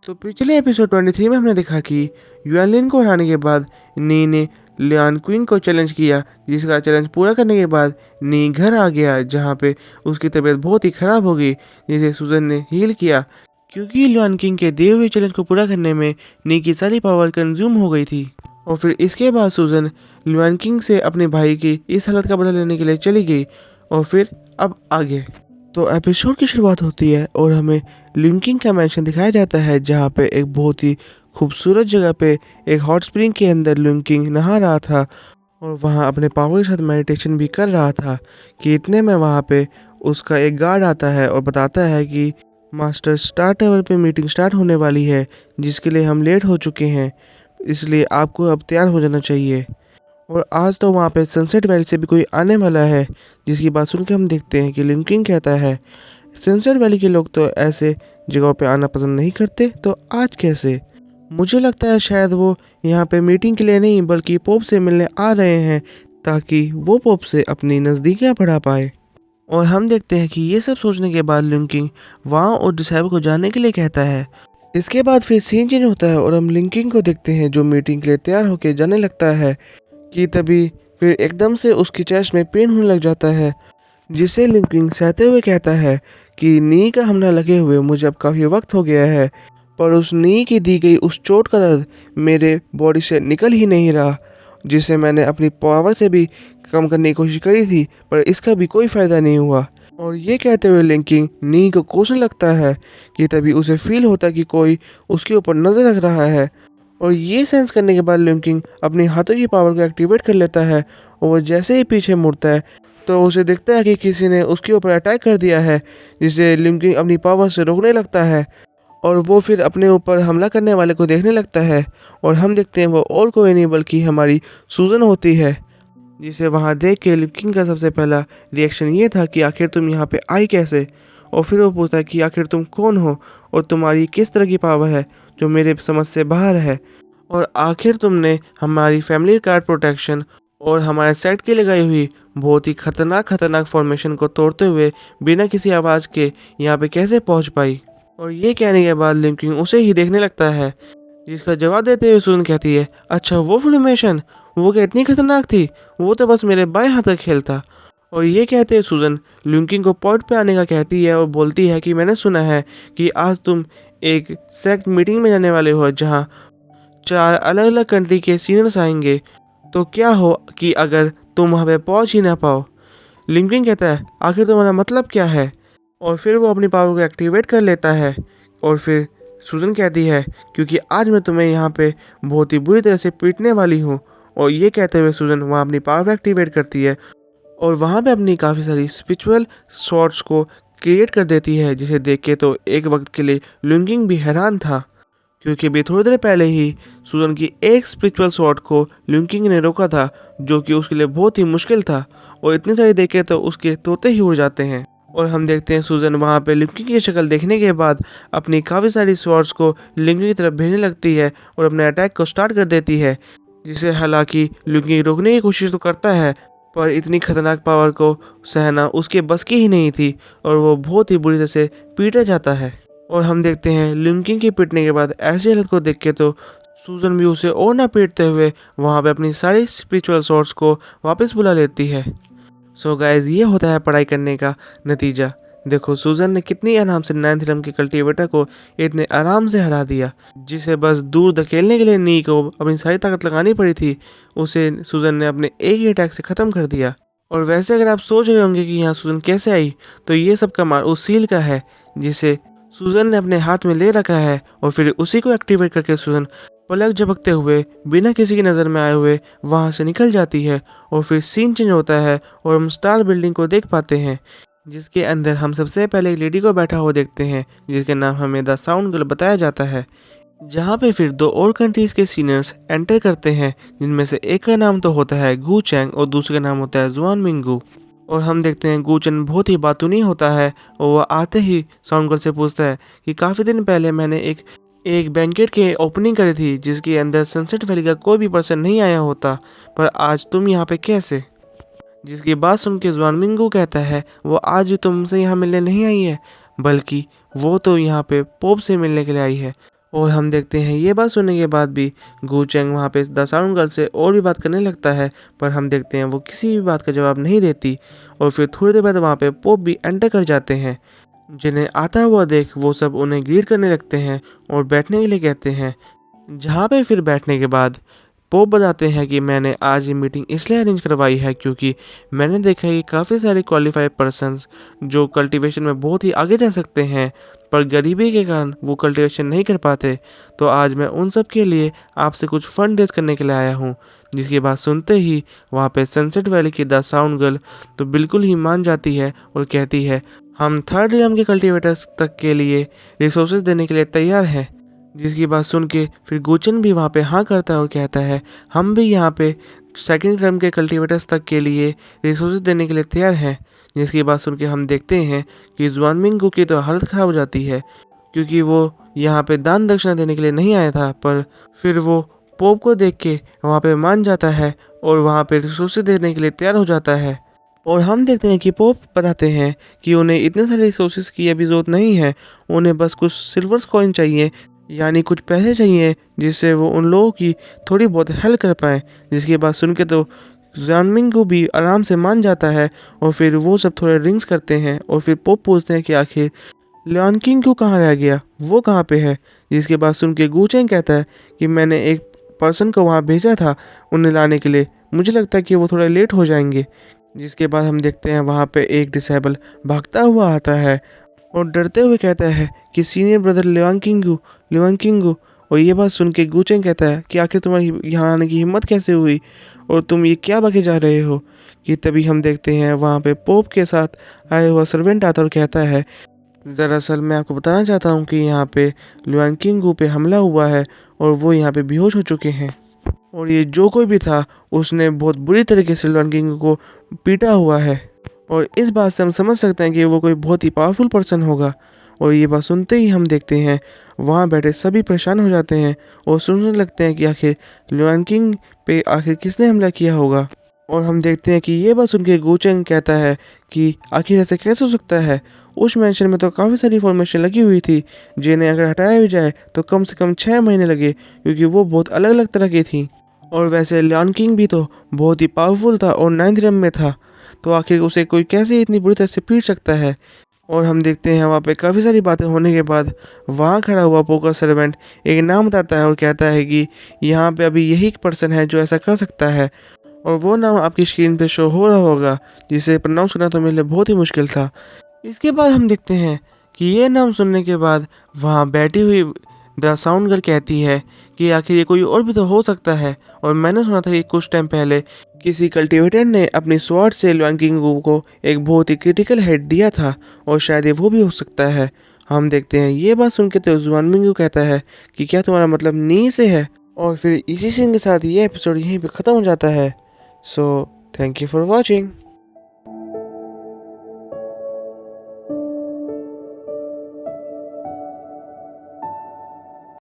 तो पिछले एपिसोड 23 में हमने देखा कि युआनलिन को हराने के बाद नी ने लियान क्विंग को चैलेंज किया, जिसका चैलेंज पूरा करने के बाद नी घर आ गया, जहां पे उसकी तबीयत बहुत ही खराब हो गई, जिसे सुजन ने हील किया क्योंकि लियान किंग के दिए हुए चैलेंज को पूरा करने में नी की सारी पावर कंज्यूम हो गई थी। और फिर इसके बाद सुजन लियान किंग से अपने भाई की इस हालत का बदला लेने के लिए चली गई। और फिर अब आगे तो एपिसोड की शुरुआत होती है और हमें लिंकिंग का मेंशन दिखाया जाता है, जहाँ पे एक बहुत ही खूबसूरत जगह पे एक हॉट स्प्रिंग के अंदर लिंकिंग नहा रहा था और वहाँ अपने पावर के साथ मेडिटेशन भी कर रहा था कि इतने में वहाँ पे उसका एक गार्ड आता है और बताता है कि मास्टर स्टार टावर पे मीटिंग स्टार्ट होने वाली है, जिसके लिए हम लेट हो चुके हैं, इसलिए आपको अब तैयार हो जाना चाहिए। और आज तो वहाँ पे सनसेट वैली से भी कोई आने वाला है, जिसकी बात सुन के हम देखते हैं कि लिंकिंग कहता है सनसेट वैली के लोग तो ऐसे जगहों पे आना पसंद नहीं करते, तो आज कैसे? मुझे लगता है शायद वो यहाँ पे मीटिंग के लिए नहीं बल्कि पोप से मिलने आ रहे हैं, ताकि वो पोप से अपनी नज़दीकियाँ बढ़ा पाए। और हम देखते हैं कि ये सब सोचने के बाद लिंकिंग वहाँ और डिसाइबल को जाने के लिए कहता है। इसके बाद फिर सीन चेंज होता है और हम लिंकिंग को देखते हैं जो मीटिंग के लिए तैयार होकर जाने लगता है कि तभी फिर एकदम से उसकी चेस्ट में पेन होने लग जाता है, जिसे लिंकिंग सहते हुए कहता है कि नी का हमला लगे हुए मुझे अब काफ़ी वक्त हो गया है, पर उस नी की दी गई उस चोट का दर्द मेरे बॉडी से निकल ही नहीं रहा, जिसे मैंने अपनी पावर से भी कम करने की कोशिश करी थी, पर इसका भी कोई फ़ायदा नहीं हुआ। और ये कहते हुए लिंकिंग नी को कोसने लगता है कि तभी उसे फील होता है कि कोई उसके ऊपर नज़र रख रहा है। और ये सेंस करने के बाद लिंकिंग अपनी हाथों की पावर को एक्टिवेट कर लेता है और वो जैसे ही पीछे मुड़ता है तो उसे दिखता है कि किसी ने उसके ऊपर अटैक कर दिया है, जिसे लिंकिंग अपनी पावर से रोकने लगता है और वो फिर अपने ऊपर हमला करने वाले को देखने लगता है। और हम देखते हैं वो और कोई नहीं बल्कि हमारी सूजन होती है, जिसे वहाँ देख के लिंकिंग का सबसे पहला रिएक्शन ये था कि आखिर तुम यहाँ पे आई कैसे। और फिर वो पूछता है कि आखिर तुम कौन हो और तुम्हारी किस तरह की पावर है जो मेरे समझ से बाहर है, और आखिर तुमने हमारी फैमिली कार्ड प्रोटेक्शन और हमारे सेट की लगाई हुई बहुत ही खतरनाक फॉर्मेशन को तोड़ते हुए बिना किसी आवाज़ के यहाँ पे कैसे पहुँच पाई। और ये कहने के बाद लिंकिंग उसे ही देखने लगता है, जिसका जवाब देते हुए सुन कहती है, अच्छा वो फॉर्मेशन, वो क्या इतनी खतरनाक थी? वो तो बस मेरे बाएं हाथ का खेल था। और ये कहते हुए सुजन लिंकिंग को पॉइंट पे आने का कहती है और बोलती है कि मैंने सुना है कि आज तुम एक सेक्ट मीटिंग में जाने वाले हो, जहाँ 4 अलग अलग कंट्री के सीनियर्स आएंगे, तो क्या हो कि अगर तुम वहाँ पे पहुँच ही ना पाओ। लिंकिंग कहता है आखिर तुम्हारा मतलब क्या है, और फिर वो अपनी पावर को एक्टिवेट कर लेता है। और फिर सुजन कहती है क्योंकि आज मैं तुम्हें यहाँ पे बहुत ही बुरी तरह से पीटने वाली हूँ। और ये कहते हुए सुजन वहाँ अपनी पावर एक्टिवेट करती है और वहाँ पे अपनी काफ़ी सारी स्पिरिचुअल शॉट्स को क्रिएट कर देती है, जिसे देख के तो एक वक्त के लिए लिंकिंग भी हैरान था, क्योंकि अभी थोड़ी देर पहले ही सुजन की एक स्पिरिचुअल शॉट को लिंकिंग ने रोका था, जो कि उसके लिए बहुत ही मुश्किल था। और इतनी सारी देखे तो उसके तोते ही उड़ जाते हैं। और हम देखते हैं सुजन वहाँ पे लिंकिंग की शक्ल देखने के बाद अपनी काफ़ी सारी शॉट्स को लिंकिंग की तरफ भेजने लगती है और अपने अटैक को स्टार्ट कर देती है, जिसे हालांकि लिंकिंग रोकने की कोशिश तो करता है, पर इतनी खतरनाक पावर को सहना उसके बस की ही नहीं थी और वो बहुत ही बुरी तरह से पीटा जाता है। और हम देखते हैं लिंकिंग के पीटने के बाद ऐसी हालत को देख के तो सूजन भी उसे और ना पीटते हुए वहाँ पे अपनी सारी स्पिरिचुअल सोर्स को वापस बुला लेती है। सो गाइज, ये होता है पढ़ाई करने का नतीजा। देखो सूजन ने कितनी आराम से 9th रंग के कल्टीवेटर को इतने आराम से हरा दिया, जिसे बस दूर धकेलने के लिए नी को अपनी सारी ताकत लगानी पड़ी थी, उसे सूजन ने अपने एक ही अटैक से ख़त्म कर दिया। और वैसे अगर आप सोच रहे होंगे कि यहाँ सूजन कैसे आई, तो ये सब कमाल उस सील का है जिसे सूजन ने अपने हाथ में ले रखा है। और फिर उसी को एक्टिवेट करके सूजन पलक झपकते हुए बिना किसी की नज़र में आए हुए वहाँ से निकल जाती है। और फिर सीन चेंज होता है और हम स्टार बिल्डिंग को देख पाते हैं, जिसके अंदर हम सबसे पहले एक लेडी को बैठा हुआ देखते हैं, जिसके नाम हमें द साउंड गर्ल बताया जाता है। जहाँ पे फिर 2 और कंट्रीज़ के सीनियर्स एंटर करते हैं, जिनमें से एक का नाम तो होता है गू चैंग और दूसरे का नाम होता है जुआन मिंगू। और हम देखते हैं गूचन बहुत ही बातूनी होता है और वह आते ही साउंड गर्ल से पूछता है कि काफ़ी दिन पहले मैंने एक बैंकेट की ओपनिंग करी थी, जिसके अंदर सनसेट वैली का कोई भी पर्सन नहीं आया होता, पर आज तुम यहाँ पे कैसे? जिसकी बात सुन के जुआन मिंगू कहता है वो आज भी तुमसे यहाँ मिलने नहीं आई है, बल्कि वो तो यहाँ पे पोप से मिलने के लिए आई है। और हम देखते हैं ये बात सुनने के बाद भी गू चेंग वहाँ पे द साउंड गर्ल से और भी बात करने लगता है, पर हम देखते हैं वो किसी भी बात का जवाब नहीं देती। और फिर थोड़ी देर बाद वहाँ पे पोप भी एंटर कर जाते हैं, जिन्हें आता हुआ देख वो सब उन्हें ग्रीट करने लगते हैं और बैठने के लिए कहते हैं। जहाँ पे फिर बैठने के बाद पोप बताते हैं कि मैंने आज ये मीटिंग इसलिए अरेंज करवाई है क्योंकि मैंने देखा है कि काफ़ी सारे क्वालिफाइड पर्सन्स जो कल्टीवेशन में बहुत ही आगे जा सकते हैं, पर गरीबी के कारण वो कल्टीवेशन नहीं कर पाते। तो आज मैं उन सब के लिए आपसे कुछ फंड रेज करने के लिए आया हूँ। जिसकी बात सुनते ही वहाँ पे सनसेट वैली की द साउंड गर्ल तो बिल्कुल ही मान जाती है और कहती है, हम थर्ड रियम के कल्टीवेटर्स तक के लिए रिसोर्सेज देने के लिए तैयार हैं। जिसकी बात सुन के फिर गोचन भी वहाँ पे हाँ करता है और कहता है, हम भी यहाँ पे सेकंड टर्म के कल्टीवेटर्स तक के लिए रिसोर्सेज देने के लिए तैयार हैं। जिसकी बात सुन के हम देखते हैं कि जुआनमिंग की तो हालत ख़राब हो जाती है, क्योंकि वो यहाँ पे दान दक्षिणा देने के लिए नहीं आया था, पर फिर वो पोप को देख के वहाँ पे मान जाता है और वहाँ पे रिसोर्सेज देने के लिए तैयार हो जाता है। और हम देखते हैं कि पोप बताते हैं कि उन्हें इतने सारे रिसोर्सेज की अभी ज़रूरत नहीं है, उन्हें बस कुछ सिल्वर कॉइन चाहिए, यानी कुछ पैसे चाहिए जिससे वो उन लोगों की थोड़ी बहुत हेल्प कर पाएँ। जिसकी बात सुन के तो जानमिंग को भी आराम से मान जाता है और फिर वो सब थोड़े ड्रिंक्स करते हैं और फिर पोप पूछते हैं कि आखिर लियन किंग क्यों कहाँ रह गया, वो कहाँ पे है। जिसके बाद सुन के गूचेंग कहता है कि मैंने एक पर्सन को वहाँ भेजा था उन्हें लाने के लिए, मुझे लगता है कि वो थोड़ा लेट हो जाएंगे। जिसके बाद हम देखते हैं वहाँ पे एक डिसेबल भागता हुआ आता है और डरते हुए कहता है कि सीनियर ब्रदर लिवांग किंगू। और ये बात सुन के गूचेंग कहता है कि आखिर तुम्हारी यहाँ आने की हिम्मत कैसे हुई और तुम ये क्या भागे जा रहे हो। कि तभी हम देखते हैं वहाँ पे पोप के साथ आया हुआ सर्वेंट आता और कहता है, दरअसल मैं आपको बताना चाहता हूँ कि यहाँ पे लिवांग किंगू पे हमला हुआ है और वो यहाँ पे बेहोश हो चुके हैं। और ये जो कोई भी था उसने बहुत बुरी तरीके से लिवांग किंगू को पीटा हुआ है। और इस बात से हम समझ सकते हैं कि वो कोई बहुत ही पावरफुल पर्सन होगा। और ये बात सुनते ही हम देखते हैं वहाँ बैठे सभी परेशान हो जाते हैं और सोचने लगते हैं कि आखिर लियन किंग पे आखिर किसने हमला किया होगा। और हम देखते हैं कि ये बात सुन के गूचेंग कहता है कि आखिर ऐसे कैसे हो सकता है, उस मेंशन में तो काफ़ी सारी इन्फॉर्मेशन लगी हुई थी जिन्हें अगर हटाया भी जाए तो कम से कम 6 महीने लगे, क्योंकि वो बहुत अलग अलग तरह की थी। और वैसे लियन किंग भी तो बहुत ही पावरफुल था और 9th realm में था, तो आखिर उसे कोई कैसे इतनी बुरी तरह से पीट सकता है। और हम देखते हैं वहाँ पे काफ़ी सारी बातें होने के बाद वहाँ खड़ा हुआ पोकर सर्वेंट एक नाम बताता है और कहता है कि यहाँ पे अभी यही एक पर्सन है जो ऐसा कर सकता है, और वो नाम आपकी स्क्रीन पे शो हो रहा होगा, जिसे प्रोनाउंस करना तो मेरे लिए बहुत ही मुश्किल था। इसके बाद हम देखते हैं कि ये नाम सुनने के बाद वहाँ बैठी हुई द साउंड गर्ल कहती है कि आखिर ये कोई और भी तो हो सकता है। और मैंने सुना था कि कुछ टाइम पहले किसी कल्टीवेटर ने अपनी स्वॉर्ड से लियन किंग को एक बहुत ही क्रिटिकल हिट दिया था, और शायद ये वो भी हो सकता है। हम देखते हैं ये बात सुन के तो जुआनमिंग कहता है कि क्या तुम्हारा मतलब नी से है। और फिर इसी सीन के साथ ये एपिसोड यहीं पे ख़त्म हो जाता है। So thank you for watching.